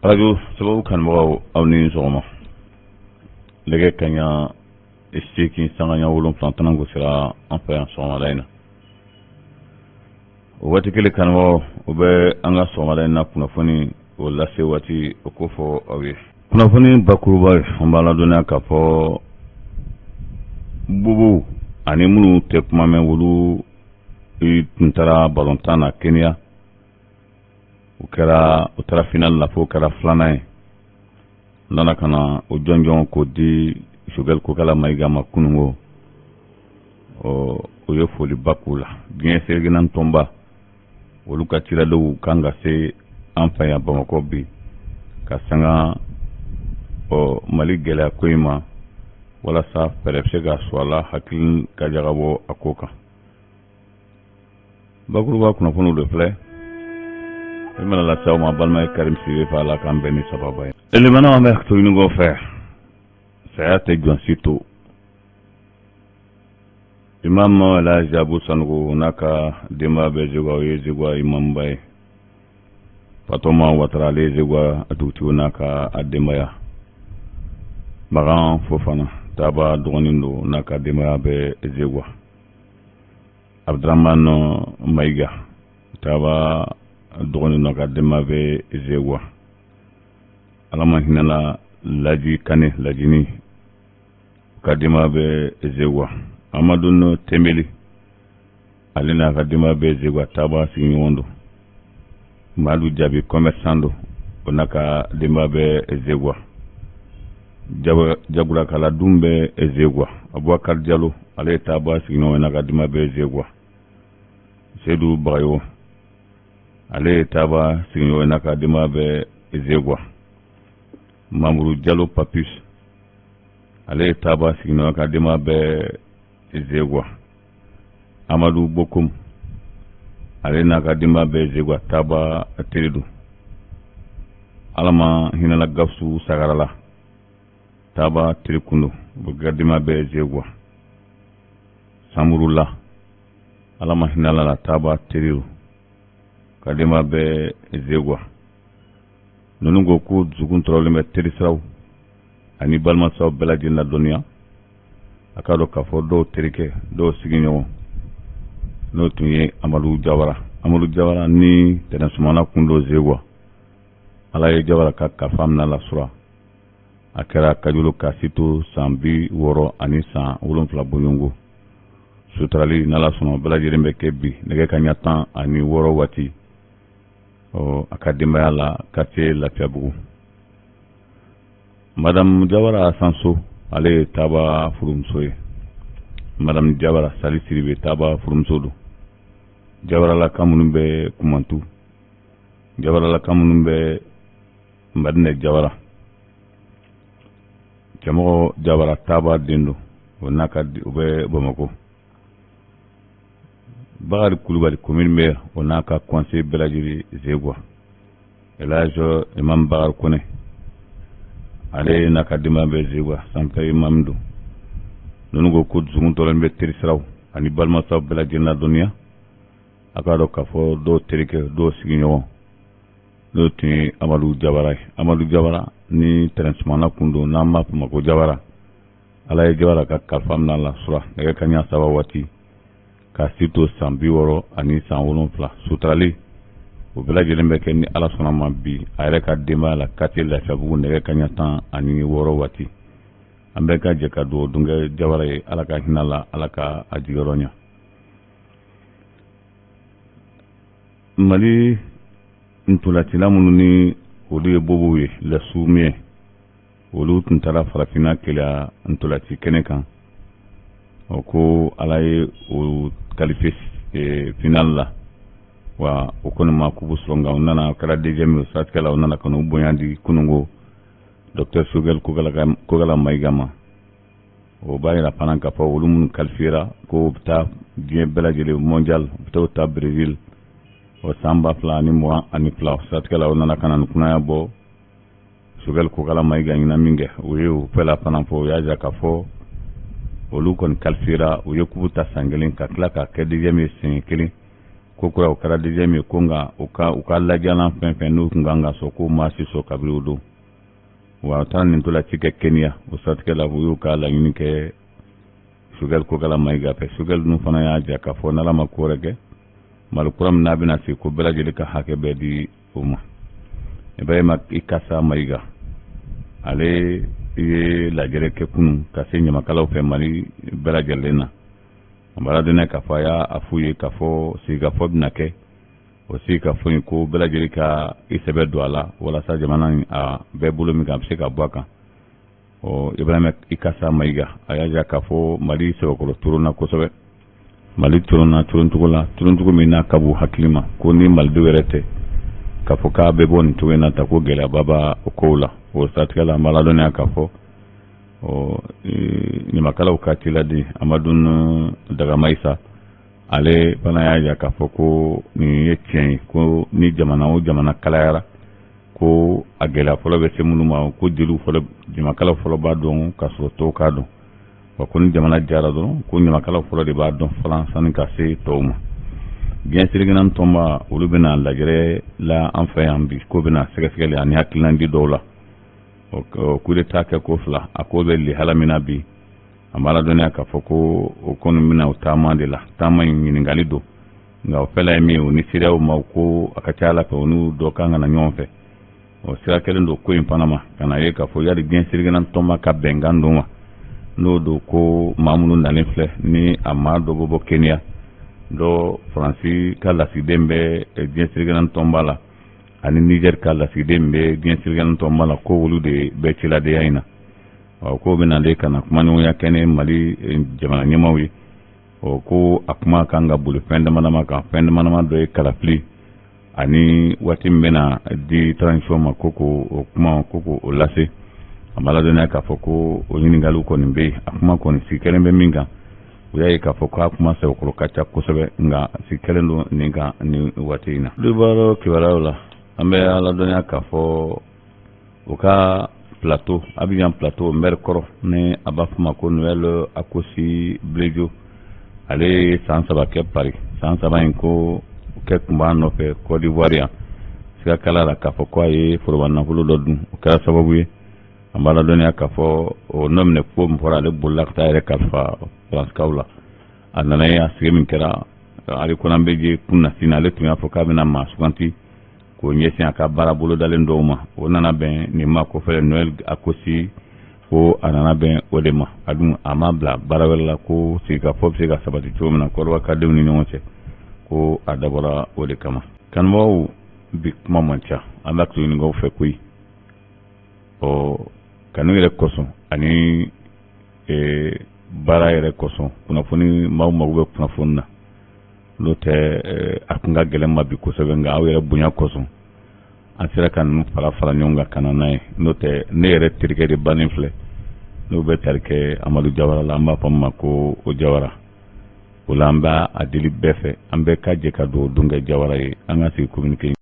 radio sababu kanmɔgɔw aw ni sɔgɔma nɛgɛ kaɲa 8 sanga ɲa 7 tɛnɛn gosira an fɛ yan sɔgɔmada in na o waati kelen kanmɔgɔw o bɛ an ka sɔgɔmada in na kunnafoni o lase waati o ko fɔ aw ye kunnafoni bakuruba an b'a ladɔnniya k'a fɔ bubu ani minnu tɛ kuma mɛn olu tun taara balontan na Kenya o taara final la fo kɛra filanan ye nana ka na o jɔnjɔn k'o di Sogɛl Kokala Mayiga ma kunungo o ye foliba k'u la diɲɛ serigenan tɔnba olu ka ciralenw kan ka se an fɛ yan Bamakɔ bi ka sanga Mali gɛlɛya ko in ma walasa fɛɛrɛ bɛ se ka sɔrɔ a la hakili ka jagabɔ a ko kan bakuruba kunnafoniw de filɛ i mana lase aw ma balima ye Karim Sidibe fɛ Ala k'an bɛn ni sababa ye elemana an bɛ to ɲini kɔ fɛ saya tɛ jɔnsi to Imam Elhaji Abu Sanogo n'a ka denbaya bɛ Zegwa o ye Zegwa imamba ye Fatoma Watara ale ye Zegwa dugutigi n'a ka denbaya Magan Fofana Taba dɔgɔnin don n'a ka denbaya bɛ Zegwa Abdurahmane Mayiga Taba dɔgɔnin n'a ka denbaya bɛ Zegwa Ala ma hinɛna Laji Kane Lajini ka denbaya bɛ Zegwa Amadou Tembeli ale n'a ka denbaya bɛ Zegwa Taba sigiɲɔgɔn don Madu Jabi commerçant don o n'a ka denbaya bɛ Zegwa Jagura Kala dun bɛ Zegwa Abubakar Diallo ale ye Taba sigiɲɔgɔn n'a ka denbaya bɛ Zegwa Seydou Bagayo ale ye Taba sigiɲɔgɔn n'a ka denbaya bɛ Zegwa Mamoudou Diallo Papus ale ye Taba sigiɲɔgɔn ka denbaya bɛ Zegwa Amadou Bokoum ale n'a ka denbaya bɛ Zegwa Taba Teridou Alama hinɛla Gawusu Sagarala Taba Tirikundo o ka denbaya bɛ Zegwa Samurula Alama hinɛla la Taba Teriru ka denbaya bɛ Zegwa ninnu ko ko dusukun tɔrɔlen bɛ terisiraw ani balimasaw bɛɛ lajɛlen ladɔnniya a k'a dɔn k'a fɔ dɔw terikɛ dɔw sigiɲɔgɔn n'o tun ye Amadou Jawara ni tɛnɛnsumana kun don Zegwa Ala ye Jawara ka kalifa minɛ lasura a kɛra Kajolo Kasi to san 60 ani san 7 bɔɲɔngo sutarali n'Ala sɔnna bɛɛ lajɛlen bɛ kɛ bi nɛgɛ kaɲa 16 waati a ka denbaya la quartier Lafiyabugu Madame Jawara Asanso ale ye Taba furumuso ye Madame Jawara Sali Sidibe Taba furumuso don Jawara la kan minnu bɛ Kumantu Jawara la kan minnu bɛ Madinɛ Jawara Cɛmɔgɔ Jawara Taba den don o n'a ka o bɛ Bamakɔ Bakari Kulubali commune bɛ o n'a ka conseil bɛɛ lajɛlen Zegwa Elhaji Imam Bakari Kone ale n'a ka denbaya bɛ Zegwa sanfɛ imam don ninnu ko dusukun tɔrɔlen bɛ terisiraw ani balimasaw bɛɛ lajɛlen ladɔnniya a k'a dɔn k'a fɔ dɔw terikɛ dɔw sigiɲɔgɔn n'o tun ye Amadou Jawara ye Amadou Jawara ni tɛnɛnsumana kun don n'an b'a fɔ ma ko Jawara Ala ye Jawara ka kalifa minɛ lasura nɛgɛ kaɲa 3 waati ka si to san 60 ani san 7 sutarali o bɛɛ lajɛlen bɛ kɛ ni Ala sɔnna ma bi a yɛrɛ ka denbaya la quartier Lafiyabugu nɛgɛ kaɲa 16 waati an bɛ ka jɛ ka dugawu dun kɛ Jawara ye Ala ka hinɛ la Ala ka a jigiyɔrɔ ɲa Mali ntolacila minnu ni olu ye bobow ye lasumiye olu tun taara farafinna keleya ntolaci kɛnɛ kan o ko Ala ye o qualifié final la wa o kɔni ma kubu sɔrɔ nka o nana kɛra deuxième siratigɛ la o nana ka n'u bonya di kunungo Dr Sogɛl Kokala Mayiga ma o b'a yira fana k'a fɔ olu minnu qualifiera ko u bɛ taa diɲɛ bɛɛ lajɛlen mondial u bɛ taa u ta Brésil o san 2022 siratigɛ la o nana ka na ni kunnaya bɔ Sogɛl Kokala Mayiga ɲinan min kɛ o ye o fɛla fana fɔ o y'a jira k'a fɔ olu kɔni qualifiera u ye kubu ta san kelen ka tila k'a kɛ deuxième ye siɲɛ kelen ko kura o kɛra deuxième ye ko nka u ka lajɛlan fɛn fɛn n'u tun kan ka sɔn k'u ma si sɔn kabiri o don wa u taara nin ntolanci kɛ Kenya o siratigɛ la u y'u ka laɲini kɛ Sogɛl Kokala Mayiga fɛ. Sogɛl dun fana y'a jira k'a fɔ n'Ala ma ko wɛrɛ kɛ Mali kura min n'a bɛna se ko bɛɛ lajɛlen ka hakɛ bɛɛ di o ma. Ibrahima Ikasa Mayiga ale ye lajɛrɛ kɛ kunun ka se ɲamakalaw fɛ Mali bɛɛ lajɛlen na. An b'a ladɔnniya k'a fɔ a y'a f'u ye k'a fɔ sigikafɔ bɛna kɛ o sigikafɔ in ko bɛɛ lajɛlen ka i sɛbɛ don a la walasa jamana in a bɛɛ bolo min kan a bɛ se ka bɔ a kan. Ibrahima Ikasa Mayiga a y'a jira k'a fɔ Mali sɛbɛkɔrɔ turunna kosɛbɛ. Mali turunna turuncogo la turuncogo min n'a ka bon hakili ma ko ni Malidenw yɛrɛ tɛ k'a fɔ k'a bɛ bɔ nin cogo in na ta ko gɛlɛyaba b'a o kow la. O siratigɛ la an b'a ladɔnniya k'a fɔ ɲamakalaw ka ciladi Amadu Dagamayisa ale fana y'a jira k'a fɔ ko nin ye tiɲɛ ye ko ni jamana o jamana kalayara ko a gɛlɛya fɔlɔ bɛ se minnu ma ko jeliw fɔlɔ ɲamakalaw fɔlɔ b'a dɔn ka sɔrɔ tɔw k'a dɔn wa ko ni jamana jara dɔrɔn ko ɲamakalaw fɔlɔ de b'a dɔn fɔlɔ sanni ka se tɔw ma. Diɲɛ sirigɛnna tɔnba olu bɛna lajɛrɛ la an fɛ yan bi ko bɛna sɛgɛsɛgɛli ani hakilina di dɔw la o coup d'état kɛ ko fila a ko bɛ lihala min na bi an b'a ladɔnniya k'a fɔ ko o kɔni bɛna o taama de la taama in ɲininkali don nka o fɛla ye min ye o ni seereyaw ma ko a ka ca Ala fɛ o n'u dɔ kan ka na ɲɔgɔn fɛ o sira kelen don ko in fana ma ka na ye k'a fɔ yali diɲɛ sirigɛnna tɔnba ka bɛnkan don wa n'o don ko maa minnu nalen filɛ ni a maa dɔ bɛ bɔ Kenya dɔ Faransi ka lasigiden bɛ diɲɛ sirigɛnna tɔnba la ani Niger ka lasigiden bɛ diɲɛ sirigɛnna tɔnba la ko olu de bɛ ciladenya in na ko bɛ nalen ka na kumaɲɔgɔnya kɛ ni Mali jamana ɲɛmaaw ye ko a kuma kan ka boli fɛn dama kan fɛn dama dɔ ye kalafili ani waati min bɛna di transition ma ko o kuma ko o lase an b'a ladɔnniya k'a fɔ ko o ɲininkaliw kɔni bɛ yen a kuma kɔni sigi kelen bɛ min kan u y'a ye k'a fɔ k'a kuma sɛbɛkɔrɔ ka ca kosɛbɛ nka sigi kelen don nin kan nin waati in na. Dubaaro kibaruyaw la an bɛ ladɔnniya k'a fɔ u ka plateau Abidjan plateau maire kɔrɔ ni a b'a fɔ ma ko Noël Akosi Blejo ale ye san 3 kɛ Paris san 3 in ko kɛ kun b'a nɔfɛ Côte d'Ivoire yan siga kala la k'a fɔ ko a ye foroba nafolo dɔ dun o kɛra sababu ye an b'a ladɔnniya k'a fɔ o nɔ minɛ ko min fɔra ale bolila ka taa yɛrɛ kalifa faranskaw la a nana ye a sigi min kɛra ale kɔnɔ bɛ je kun na sini ale tun y'a fɔ k'a bɛna maa suganti k'o ɲɛsin a ka baara bolodalen dɔw ma o nana bɛn nin ma kɔfɛ Noël Akosi ko a nana bɛn o de ma a dun a ma bila baara wɛrɛ la ko sigikafɔ bɛ se ka sabati cogo min na kɔrɔba ka denw ni ɲɔgɔn cɛ ko a dabɔra o de kama. Kanubaaw bi kuma man ca an b'a to ɲininkaw fɛ koyi kanu yɛrɛ kosɔn ani baara yɛrɛ kosɔn kunnafoni maaw mago bɛ kunnafoni na n'o tɛ a kun ka gɛlɛn ma bi kosɛbɛ nka aw yɛrɛ bonya kosɔn an sera ka ninnu fara ɲɔgɔn kan ka na n'a ye n'o tɛ ne yɛrɛ terikɛ de bannen filɛ n'o bɛ tari kɛ Amadu Jawara la an b'a fɔ min ma ko o Jawara o la an b'a deli bɛɛ fɛ an bɛɛ ka jɛ ka don o don kɛ Jawara ye an ka sigi communiqué